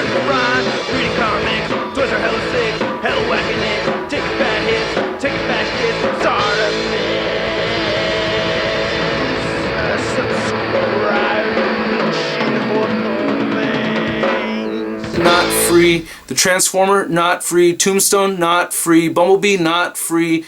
watching the rhyme, reading comics, toys are hella sick, hella whacking it, taking bad hits, taking bad shits, Articulation, subscribe, Not free. The Transformer, not free. Tombstone, not free. Bumblebee, not free.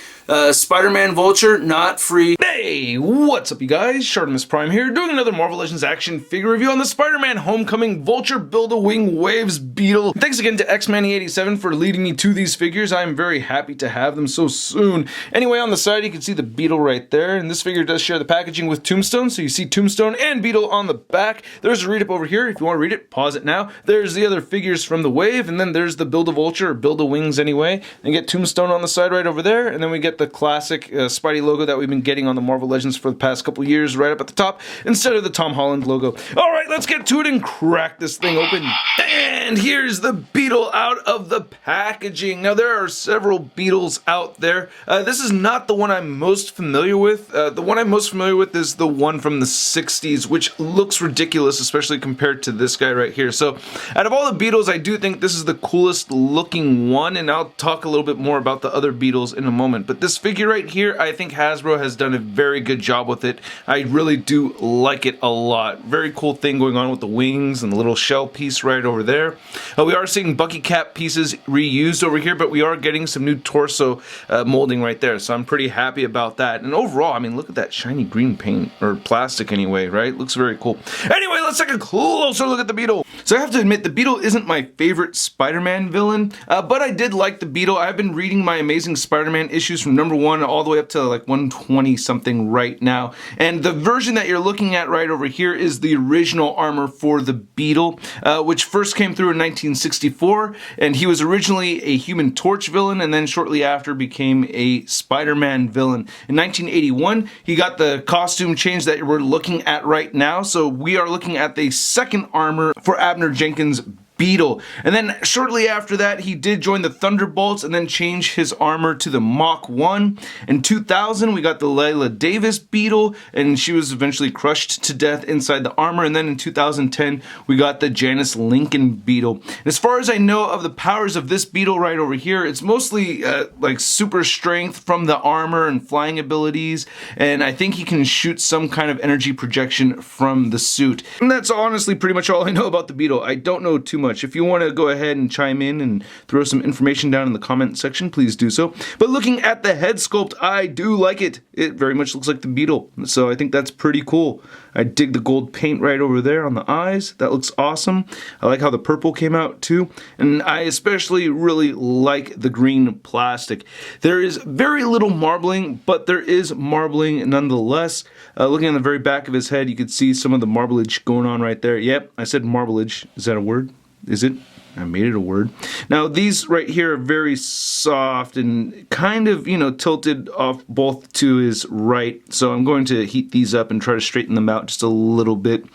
Spider-Man Vulture, not free. Hey, what's up you guys? ShartimusPrime here, doing another Marvel Legends action figure review on the Spider-Man Homecoming Vulture Build-A-Wing Waves Beetle. Thanks again to Xmanny87 for leading me to these figures. I'm very happy to have them so soon. Anyway, on the side you can see the Beetle right there, and this figure does share the packaging with Tombstone, so you see Tombstone and Beetle on the back. There's a read-up over here. If you want to read it, pause it now. There's the other figures from the wave, and then there's the Build-A-Vulture, or Build-A-Wings anyway. And get Tombstone on the side right over there, and then we get the classic Spidey logo that we've been getting on the Marvel Legends for the past couple years right up at the top instead of the Tom Holland logo. Alright, let's get to it and crack this thing open. And here's the Beetle out of the packaging. Now there are several Beetles out there. This is not the one I'm most familiar with. The one I'm most familiar with is the one from the 60s, which looks ridiculous, especially compared to this guy right here. So out of all the Beetles, I do think this is the coolest looking one, and I'll talk a little bit more about the other Beetles in a moment. But this figure right here, I think Hasbro has done a very good job with it. I really do like it a lot. Very cool thing going on with the wings and the little shell piece right over there. We are seeing Bucky cap pieces reused over here, but we are getting some new torso molding right there, so I'm pretty happy about that. And overall, I mean, look at that shiny green paint, or plastic anyway, right? Looks very cool. Anyway, let's take a closer look at the Beetle. So I have to admit, the Beetle isn't my favorite Spider-Man villain, but I did like the Beetle. I've been reading my Amazing Spider-Man issues from #1 all the way up to like 120 something right now, and the version that you're looking at right over here is the original armor for the Beetle, which first came through in 1964, and he was originally a Human Torch villain and then shortly after became a Spider-Man villain. In 1981 he got the costume change that we're looking at right now, so we are looking at the second armor for Abner Jenkins' Beetle. And then shortly after that he did join the Thunderbolts and then change his armor to the Mach 1. In 2000 we got the Layla Davis Beetle, and she was eventually crushed to death inside the armor. And then in 2010 we got the Janice Lincoln Beetle. And as far as I know of the powers of this Beetle right over here, it's mostly like super strength from the armor and flying abilities, and I think he can shoot some kind of energy projection from the suit. And that's honestly pretty much all I know about the Beetle. I don't know too much. If you want to go ahead and chime in and throw some information down in the comment section, please do so. But looking at the head sculpt, I do like it. It very much looks like the Beetle, so I think that's pretty cool. I dig the gold paint right over there on the eyes. That looks awesome. I like how the purple came out too, and I especially really like the green plastic. There is very little marbling, but there is marbling nonetheless. Looking on the very back of his head, you can see some of the marblage going on right there. Yep, I said marblage. Is that a word? Is it? I made it a word. Now these right here are very soft and kind of, you know, tilted off both to his right, so I'm going to heat these up and try to straighten them out just a little bit.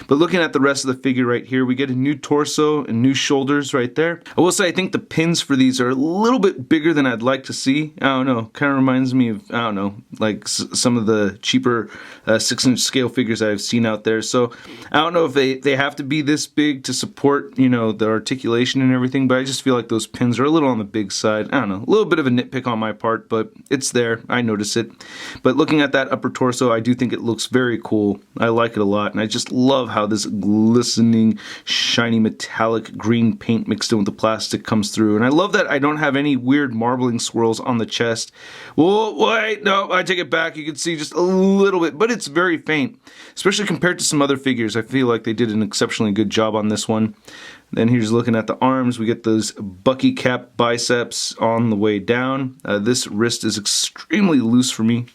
But looking at the rest of the figure right here, we get a new torso and new shoulders right there. I will say I think the pins for these are a little bit bigger than I'd like to see. I don't know, kind of reminds me of, I don't know, like some of the cheaper 6-inch scale figures I've seen out there. So I don't know if they have to be this big to support, you know, the articulation and everything, but I just feel like those pins are a little on the big side. I don't know, a little bit of a nitpick on my part, but it's there. I notice it. But looking at that upper torso, I do think it looks very cool. I like it a lot, and I just love how this glistening, shiny, metallic green paint mixed in with the plastic comes through. And I love that I don't have any weird marbling swirls on the chest. Well, wait, no, I take it back. You can see just a little bit, but it's very faint, especially compared to some other figures. I feel like they did an exceptionally good job on this one. Then here's looking at the arms. We get those Bucky cap biceps on the way down. This wrist is extremely loose for me.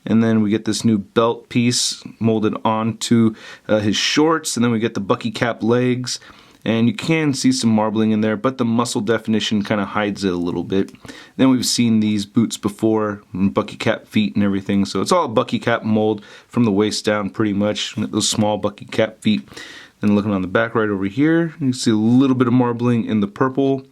And then we get this new belt piece molded onto his shorts. And then we get the Bucky cap legs. And you can see some marbling in there, but the muscle definition kind of hides it a little bit. Then we've seen these boots before, and Bucky cap feet and everything. So it's all a Bucky cap mold from the waist down pretty much. Those small Bucky cap feet. And looking on the back right over here, you can see a little bit of marbling in the purple.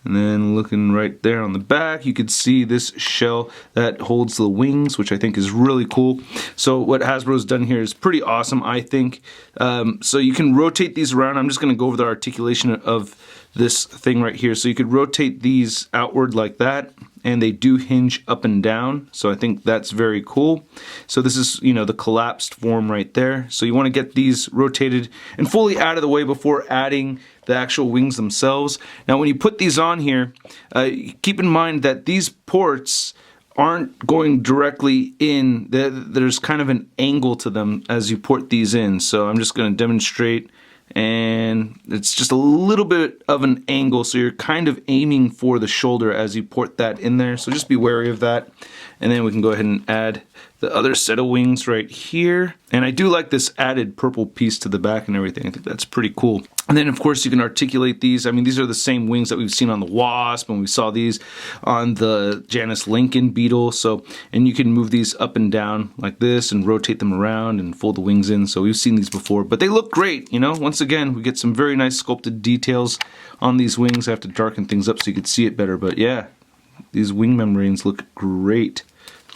And then looking right there on the back, you can see this shell that holds the wings, which I think is really cool. So what Hasbro's done here is pretty awesome, I think. So you can rotate these around. I'm just going to go over the articulation of this thing right here. So you could rotate these outward like that, and they do hinge up and down. So I think that's very cool. So this is, you know, the collapsed form right there. So you want to get these rotated and fully out of the way before adding the actual wings themselves. Now when you put these on here, keep in mind that these ports aren't going directly in. There's kind of an angle to them as you port these in. So I'm just going to demonstrate, and it's just a little bit of an angle, so you're kind of aiming for the shoulder as you port that in there, so just be wary of that. And then we can go ahead and add the other set of wings right here. And I do like this added purple piece to the back and everything. I think that's pretty cool. And then of course you can articulate these. I mean, these are the same wings that we've seen on the Wasp, and we saw these on the Janus Lincoln Beetle. So, and you can move these up and down like this and rotate them around and fold the wings in. So we've seen these before, but they look great, you know. Once again, we get some very nice sculpted details on these wings. I have to darken things up so you can see it better, but yeah, these wing membranes look great.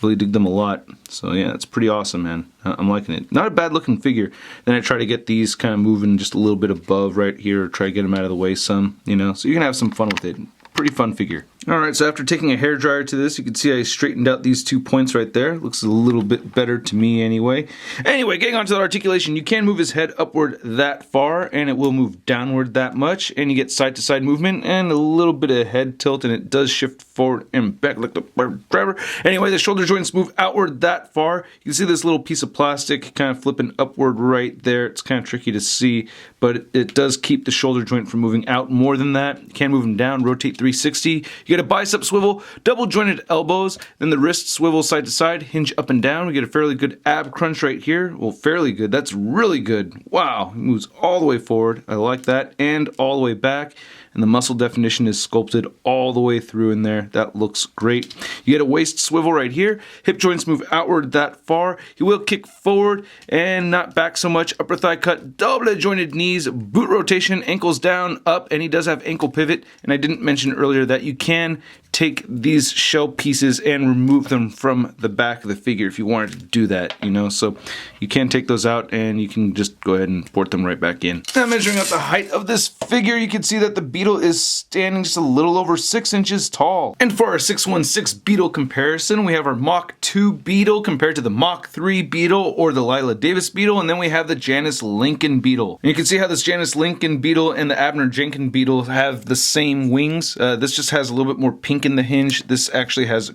Really dig them a lot. So yeah, it's pretty awesome, man. I'm liking it. Not a bad looking figure. Then I try to get these kind of moving just a little bit above right here, try to get them out of the way some, you know, so you can have some fun with it. Pretty fun figure. Alright, so after taking a hairdryer to this, you can see I straightened out these 2 points right there. Looks a little bit better to me anyway. Anyway, getting on to the articulation, you can move his head upward that far, and it will move downward that much, and you get side-to-side movement and a little bit of head tilt, and it does shift forward and back like the driver. Anyway, the shoulder joints move outward that far. You can see this little piece of plastic kind of flipping upward right there. It's kind of tricky to see, but it does keep the shoulder joint from moving out more than that. You can move them down, rotate 360. You get a bicep swivel, double jointed elbows, then the wrist swivel side to side, hinge up and down. We get a fairly good ab crunch right here. Well, fairly good. That's really good. Wow, it moves all the way forward. I like that. And all the way back. And the muscle definition is sculpted all the way through in there. That looks great. You get a waist swivel right here. Hip joints move outward that far. He will kick forward and not back so much. Upper thigh cut, double jointed knees, boot rotation, ankles down, up, and he does have ankle pivot. And I didn't mention earlier that you can take these shell pieces and remove them from the back of the figure if you wanted to do that, you know, so you can take those out and you can just go ahead and port them right back in. Now measuring out the height of this figure, you can see that the Beetle is standing just a little over 6 inches tall. And for our 616 Beetle comparison, we have our Mach 2 Beetle compared to the Mach 3 Beetle or the Lila Davis Beetle, and then we have the Janus Lincoln Beetle. And you can see how this Janus Lincoln Beetle and the Abner Jenkins Beetle have the same wings. This just has a little bit more pink in the hinge. This actually has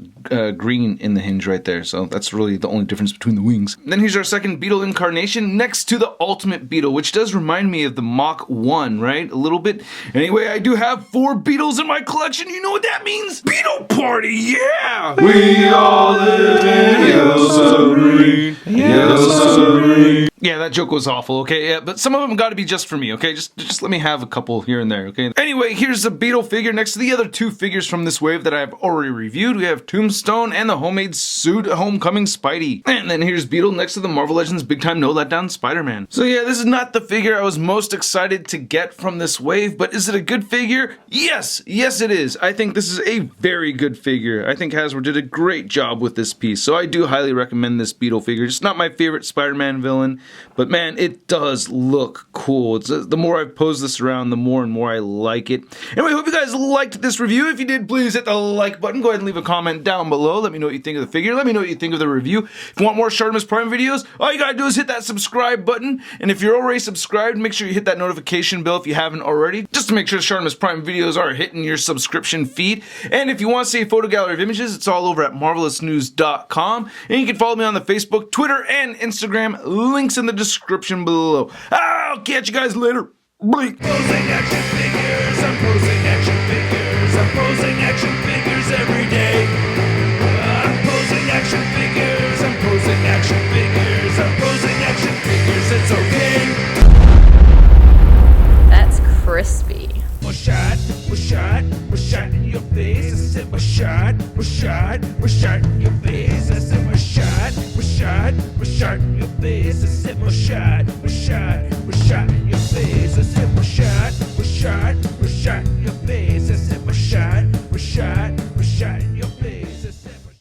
green in the hinge right there, so that's really the only difference between the wings. Then here's our second Beetle incarnation next to the Ultimate Beetle, which does remind me of the Mach 1, right? A little bit. Anyway, I do have 4 Beetles in my collection. You know what that means? Beetle Party, yeah! We all live in yellow submarine, yellow submarine. Yeah, that joke was awful, okay? Yeah, but some of them got to be just for me, okay? Just let me have a couple here and there, okay? Anyway, here's the Beetle figure next to the other 2 figures from this wave that I've already reviewed. We have Tombstone and the homemade suit Homecoming Spidey. And then here's Beetle next to the Marvel Legends Big Time No Letdown Spider-Man. So yeah, this is not the figure I was most excited to get from this wave, but is it a good figure? Yes! Yes it is! I think this is a very good figure. I think Hasbro did a great job with this piece, so I do highly recommend this Beetle figure. It's not my favorite Spider-Man villain, but man, it does look cool. The more I've posed this around, the more and more I like it. Anyway, I hope you guys liked this review. If you did, please hit the like button. Go ahead and leave a comment down below. Let me know what you think of the figure. Let me know what you think of the review. If you want more ShartimusPrime videos, all you gotta do is hit that subscribe button. And if you're already subscribed, make sure you hit that notification bell if you haven't already, just to make sure ShartimusPrime videos are hitting your subscription feed. And if you want to see a photo gallery of images, it's all over at marvelousnews.com. And you can follow me on the Facebook, Twitter, and Instagram. Links in the description below. I'll catch you guys later. Bye. Posing action figures, I'm posing action figures, I'm posing action figures every day. I'm posing action figures, I'm posing action figures, I'm posing action figures, it's okay. That's crispy. We're shot in your face. I said we're shot in your face. I said we're shot in your face. I said we're shot in your face. I said we're shot in